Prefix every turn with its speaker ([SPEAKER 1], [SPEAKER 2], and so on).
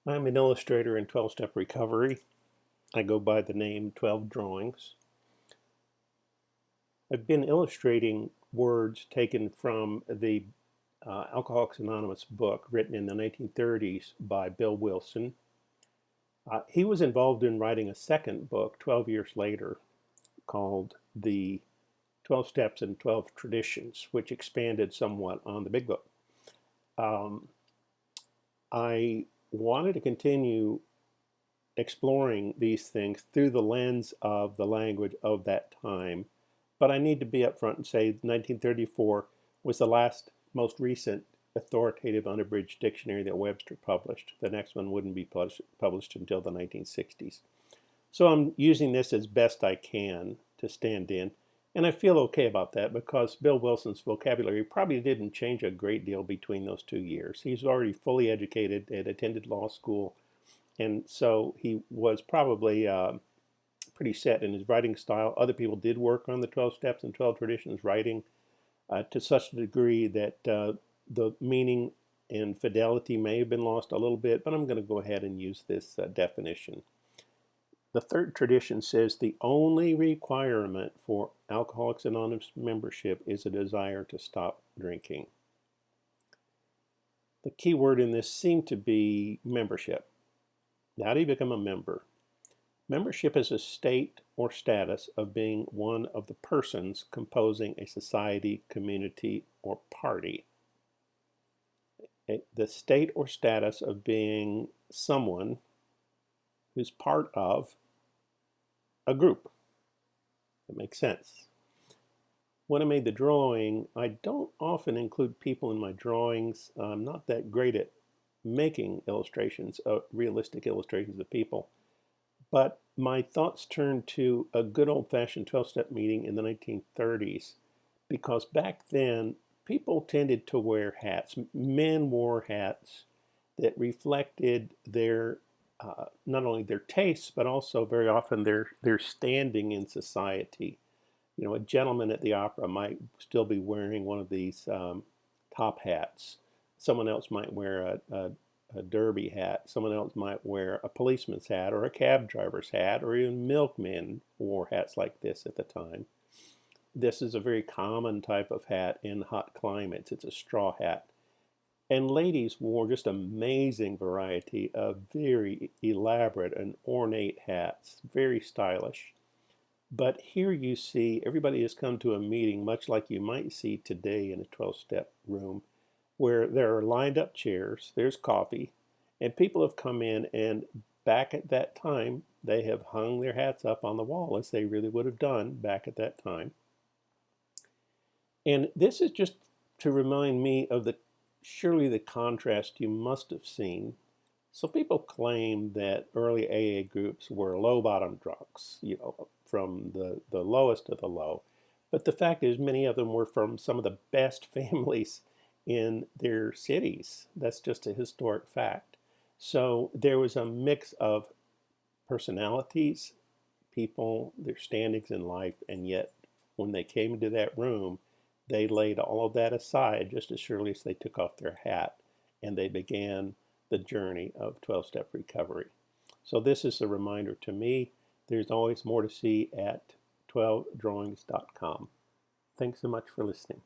[SPEAKER 1] I'm an illustrator in 12-step recovery. I go by the name 12Drawings. I've been illustrating words taken from the Alcoholics Anonymous book written in the 1930s by Bill Wilson. He was involved in writing a second book 12 years later called The 12 Steps and 12 Traditions, which expanded somewhat on the big book. I wanted to continue exploring these things through the lens of the language of that time. But I need to be upfront and say 1934 was the most recent authoritative unabridged dictionary that Webster published. The next one wouldn't be published until the 1960s. So I'm using this as best I can to stand in. And I feel okay about that because Bill Wilson's vocabulary probably didn't change a great deal between those 2 years. He's already fully educated, had attended law school, and so he was probably pretty set in his writing style. Other people did work on the 12 Steps and 12 Traditions writing to such a degree that the meaning and fidelity may have been lost a little bit, but I'm going to go ahead and use this definition. The third tradition says the only requirement for Alcoholics Anonymous membership is a desire to stop drinking. The key word in this seemed to be membership. How do you become a member? Membership is a state or status of being one of the persons composing a society, community, or party. The state or status of being someone who's part of a group. That makes sense. When I made the drawing, I don't often include people in my drawings. I'm not that great at making illustrations, realistic illustrations of people. But my thoughts turned to a good old-fashioned 12-step meeting in the 1930s because back then people tended to wear hats. Men wore hats that reflected their not only their tastes but also very often their standing in society. You know, a gentleman at the opera might still be wearing one of these top hats. Someone else might wear a derby hat. Someone else might wear a policeman's hat or a cab driver's hat, or even milkmen wore hats like this at the time. This is a very common type of hat in hot climates. It's a straw hat. And ladies wore just amazing variety of very elaborate and ornate hats, very stylish. But here you see everybody has come to a meeting much like you might see today in a 12-step room, where there are lined up chairs, there's coffee, and people have come in, and back at that time, they have hung their hats up on the wall as they really would have done back at that time. And this is just to remind me of surely the contrast you must have seen. So people claim that early AA groups were low-bottom drunks, you know, from the lowest of the low. But the fact is many of them were from some of the best families in their cities. That's just a historic fact. So there was a mix of personalities, people, their standings in life, and yet when they came into that room, they laid all of that aside just as surely as they took off their hat, and they began the journey of 12-step recovery. So this is a reminder to me. There's always more to see at 12drawings.com. Thanks so much for listening.